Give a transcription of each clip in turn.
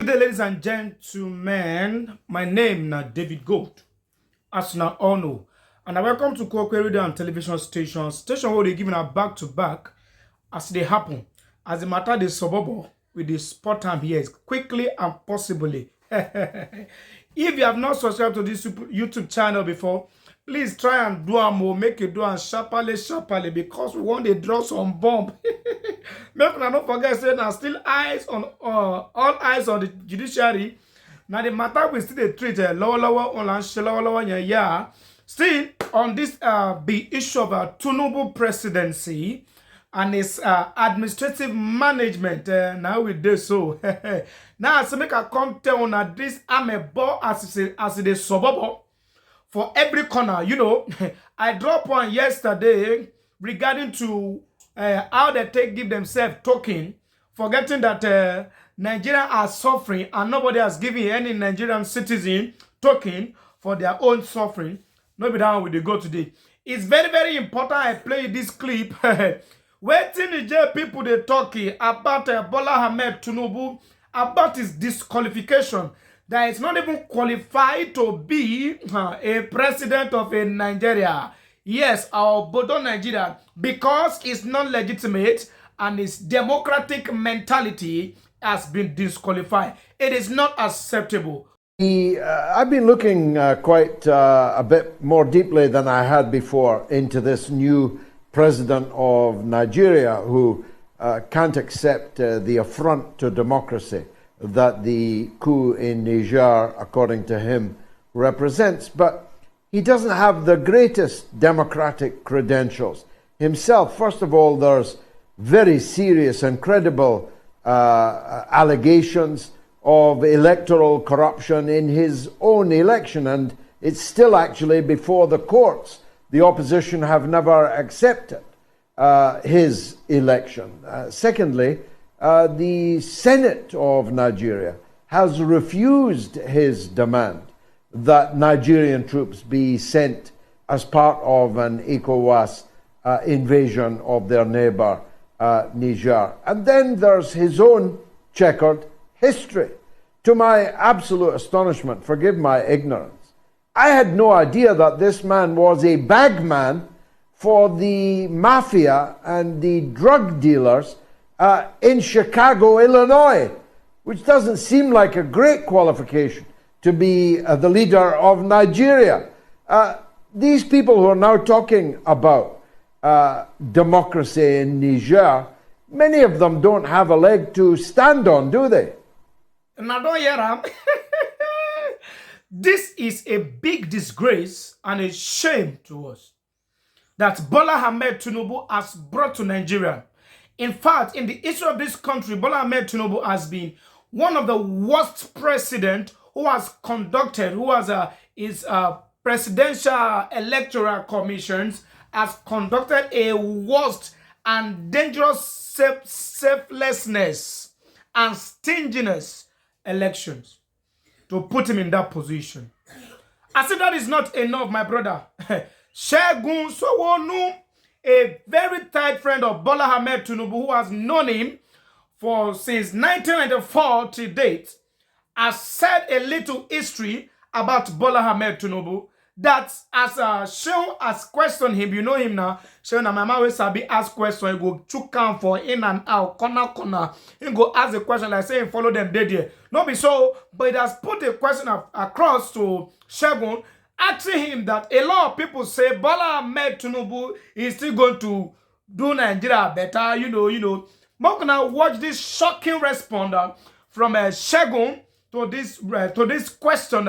Good day, ladies and gentlemen. My name is David Gold, as you all know. And I welcome to Kokwe Radio and Television Station where they giving a back-to-back as they happen. As the matter the suburb with the spot time here is quickly and possibly. If you have not subscribed to this YouTube channel before, please try and do a more, make it do and sharply because we want to draw some bomb. Make sure not forget say now still all eyes on the judiciary. Now the matter we still treat lower still on this big issue of Tinubu presidency and its administrative management. Now we do so. Now so make a content on this I'm a ball as the suburb for every corner. You know, I dropped one yesterday regarding to how they give themselves token, forgetting that Nigeria are suffering and nobody has given any Nigerian citizen token for their own suffering. No be down with the go today. It's very, very important I play this clip. Waiting Niger people they talking about Bola Ahmed Tinubu, about his disqualification. That is not even qualified to be a president of a Nigeria. Yes, our Bodo Nigeria, because it's not legitimate and its democratic mentality has been disqualified. It is not acceptable. I've been looking quite a bit more deeply than I had before into this new president of Nigeria who can't accept the affront to democracy that the coup in Niger, according to him, represents. But he doesn't have the greatest democratic credentials himself. First of all, there's very serious and credible allegations of electoral corruption in his own election, and it's still actually before the courts. The opposition have never accepted his election. Secondly, the Senate of Nigeria has refused his demand that Nigerian troops be sent as part of an ECOWAS invasion of their neighbor, Niger. And then there's his own checkered history. To my absolute astonishment, forgive my ignorance, I had no idea that this man was a bagman for the mafia and the drug dealers in Chicago, Illinois, which doesn't seem like a great qualification to be the leader of Nigeria. These people who are now talking about democracy in Niger, many of them don't have a leg to stand on, do they? Now don't hear them. This is a big disgrace and a shame to us that Bola Ahmed Tinubu has brought to Nigeria. In fact, in the history of this country, Bola Ahmed Tinubu has been one of the worst presidents who has conducted, who has his presidential electoral commissions, has conducted a worst and dangerous selflessness and stinginess elections to put him in that position. I said that is not enough, my brother. Segun Sowonu, a very tight friend of Bola Ahmed Tinubu, who has known him since 1994 to date, has said a little history about Bola Ahmed Tinubu that as Seun has questioned him. You know him now. Seun and Mama will sabi ask question. He go chook am for in and out, corner. He go ask a question like saying follow them dead there. Not be so, but it has put a question across to Segun, asking him that a lot of people say Bola Ahmed Tinubu is still going to do Nigeria better. You know. We're gonna watch this shocking response from Segun to this question.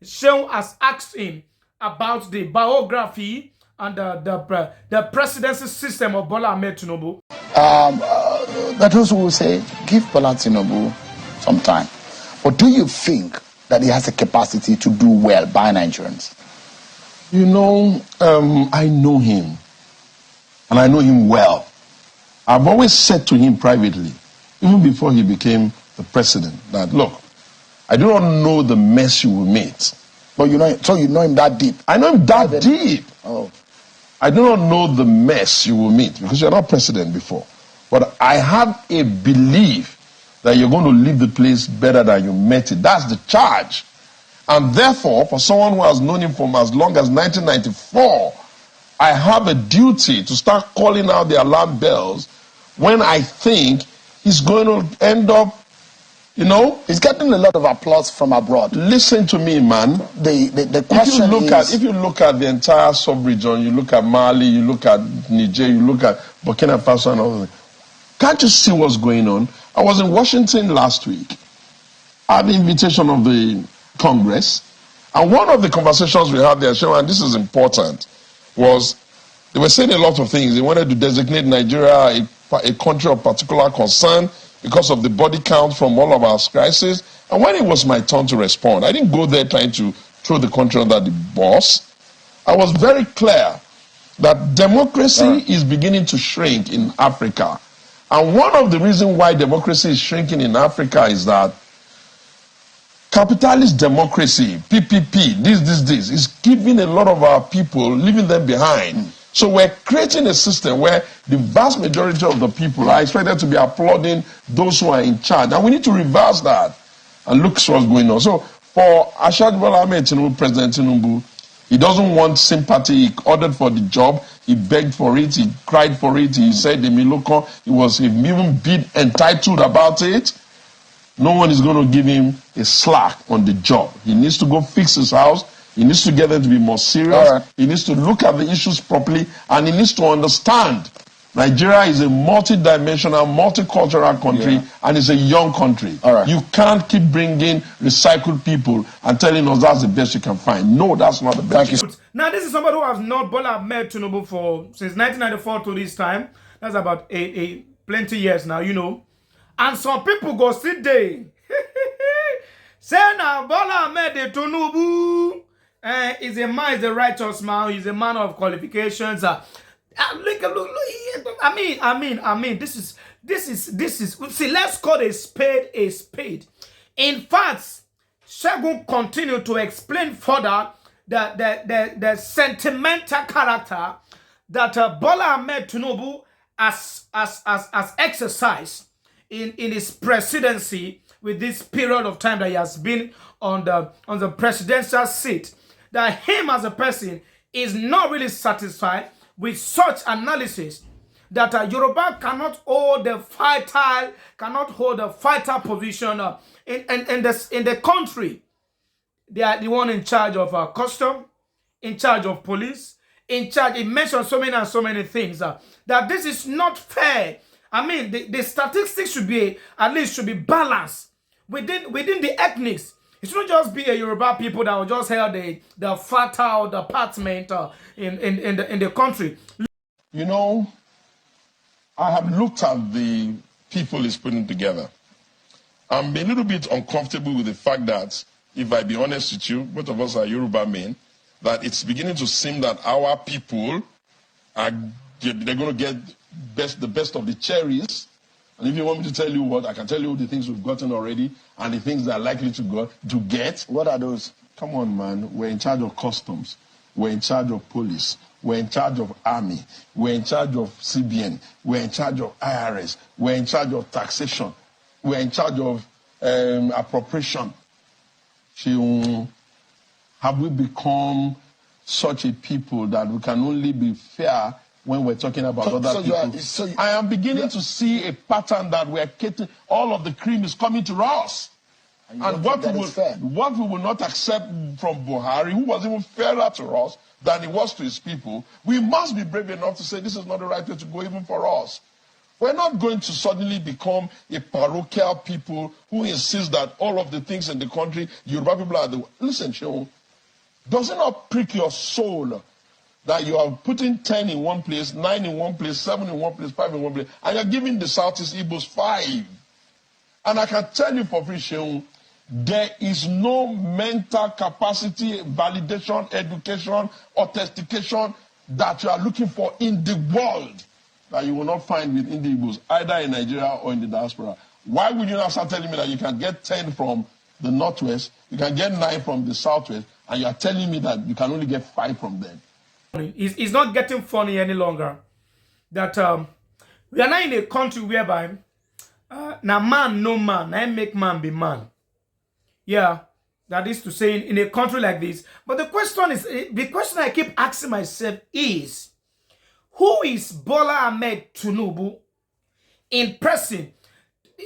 Seun has asked him about the biography and the presidency system of Bola Ahmed Tinubu. That those who will say, give Bola Tinubu some time. But do you think that he has the capacity to do well by Nigerians? You know, I know him. And I know him well. I've always said to him privately, even before he became the president, that look, I do not know the mess you will meet. But you know, so you know him that deep? I know him that deep. Oh. I do not know the mess you will meet because you're not president before. But I have a belief that you're going to leave the place better than you met it. That's the charge. And therefore, for someone who has known him from as long as 1994, I have a duty to start calling out the alarm bells when I think he's going to end up, you know. He's getting a lot of applause from abroad. Listen to me, man. The question if you look at the entire sub-region, you look at Mali, you look at Niger, you look at Burkina Faso and all that, can't you see what's going on? I was in Washington last week at the invitation of the Congress, and one of the conversations we had there, and this is important, was they were saying a lot of things. They wanted to designate Nigeria a country of particular concern because of the body count from all of our crises. And when it was my turn to respond, I didn't go there trying to throw the country under the bus. I was very clear that democracy is beginning to shrink in Africa. And one of the reasons why democracy is shrinking in Africa is that capitalist democracy, PPP, this, is giving a lot of our people, leaving them behind. So we're creating a system where the vast majority of the people are expected to be applauding those who are in charge. And we need to reverse that and look what's going on. So for Ashad Bola Ahmed Tinubu, President Tinubu, he doesn't want sympathy. He ordered for the job. He begged for it. He cried for it. He said the Miloko, he was even bit entitled about it. No one is going to give him a slack on the job. He needs to go fix his house. He needs to get them to be more serious. He needs to look at the issues properly, and he needs to understand Nigeria is a multi-dimensional, multicultural country, and it's a young country. You can't keep bringing recycled people and telling us that's the best you can find. No, that's not the best. Now, this is somebody who has known Bola Ahmed Tinubu since 1994 to this time. That's about plenty years now, you know. And some people go sit there. Say now, Bola Ahmed Tinubu is a man, is a righteous man. He's a man of qualifications. Look. I mean. This is. See, let's call a spade a spade. In fact, Segun continue to explain further the sentimental character that Bola Ahmed Tinubu has exercised in his presidency with this period of time that he has been on the presidential seat. That him as a person is not really satisfied with such analysis, that Yoruba cannot hold the fighter position in the country. They are the one in charge of custom, in charge of police, in charge. It mentions so many things that this is not fair. I mean, the statistics should be balanced within the ethnics. It shouldn't just be a Yoruba people that will just held the fatal department in the country. You know, I have looked at the people he's putting together. I'm a little bit uncomfortable with the fact that, if I be honest with you, both of us are Yoruba men, that it's beginning to seem that our people they're going to get the best of the cherries. And if you want me to tell you what, I can tell you the things we've gotten already and the things that are likely to get. What are those? Come on, man. We're in charge of customs. We're in charge of police. We're in charge of army. We're in charge of CBN. We're in charge of IRS. We're in charge of taxation. We're in charge of appropriation. Have we become such a people that we can only be fair when we're talking about other people? I am beginning to see a pattern that we're getting. All of the cream is coming to us. And what we will not accept from Buhari, who was even fairer to us than he was to his people, we must be brave enough to say this is not the right way to go even for us. We're not going to suddenly become a parochial people who insist that all of the things in the country, Yoruba people are the... Listen, Shehu, does it not prick your soul that you are putting 10 in one place, 9 in one place, 7 in one place, 5 in one place, and you're giving the Southeast Igbos 5? And I can tell you for free, Shehu, there is no mental capacity, validation, education, authentication that you are looking for in the world that you will not find with Igbos, either in Nigeria or in the diaspora. Why would you not start telling me that you can get 10 from the Northwest, you can get 9 from the Southwest, and you are telling me that you can only get 5 from them? It's not getting funny any longer. That we are now in a country whereby Now man no man, I make man be man. Yeah, that is to say in a country like this. But the question I keep asking myself is, who is Bola Ahmed Tinubu in person?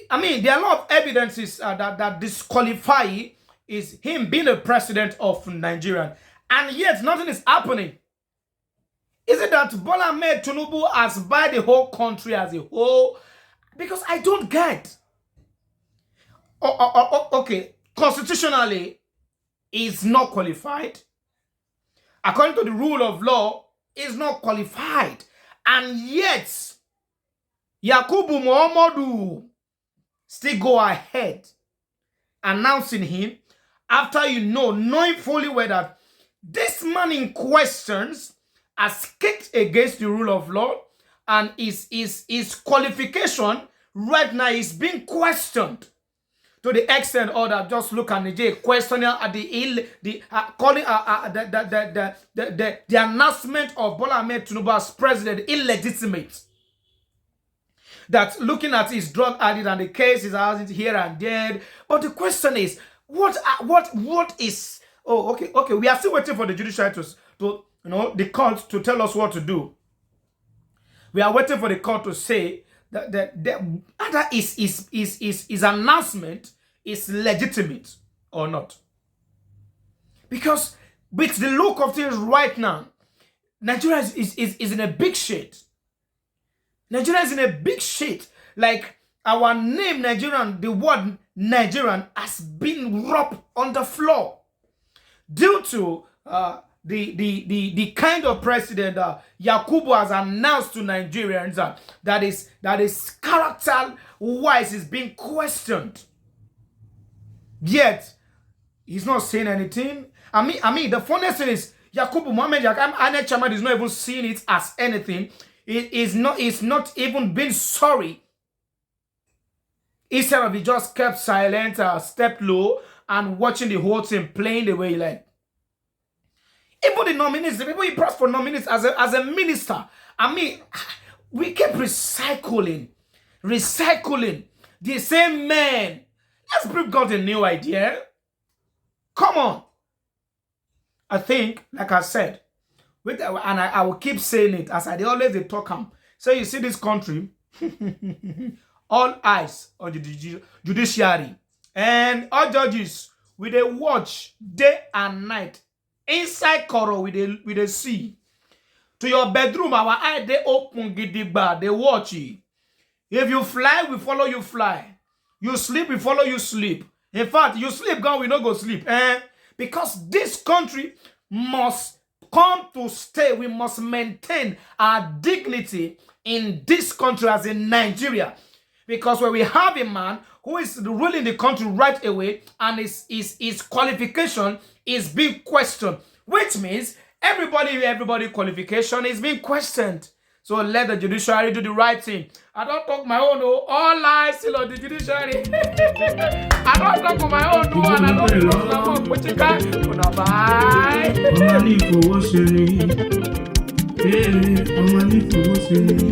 I mean, there are a lot of evidences that disqualify is him being a president of Nigeria, and yet nothing is happening. Is it that Bola Ahmed Tinubu has buy the whole country as a whole? Because I don't get. Okay, constitutionally, is not qualified. According to the rule of law, is not qualified. And yet, Yakubu Muhammadu still go ahead announcing him after knowing fully well that this man in questions has kicked against the rule of law, and his qualification right now is being questioned to the extent that just look at Nigeria questioning the announcement of Bola Ahmed Tinubu as president illegitimate. That looking at his drug addict and the case is out here and there. But the question is, what is? Oh, okay. We are still waiting for the judiciary to the court to tell us what to do. We are waiting for the court to say that either his announcement is legitimate or not. Because with the look of things right now, Nigeria is in a big shit. Nigeria is in a big shit. Like our name Nigerian, the word Nigerian has been rubbed on the floor due to the kind of president Yakubu has announced to Nigerians that is character-wise is being questioned. Yet he's not saying anything. I mean, the funniest thing is Yakubu Mohammed Ahmed Chama is not even seeing it as anything. It's not even being sorry. Instead of he just kept silent, stepped low, and watching the whole thing playing the way he like. Even the nominees, the people he pressed for nominees as a minister. I mean, we kept recycling the same man. Let's bring God a new idea. Come on. I think, like I said, and I will keep saying it as I always talk. So you see this country, all eyes on the judiciary and all judges with a watch day and night. Inside Koro with a sea. To your bedroom, our eye they open gidigba, they watch you. If you fly, we follow you fly. You sleep, we follow you sleep. In fact, you sleep, God, we not go sleep. Because this country must come to stay. We must maintain our dignity in this country as in Nigeria. Because when we have a man who is ruling the country right away and his qualification is being questioned, which means everybody qualification is being questioned. So let the judiciary do the right thing. I don't talk my own, all eyes still on the judiciary. I don't talk on my own, and I don't talk my own. Bye.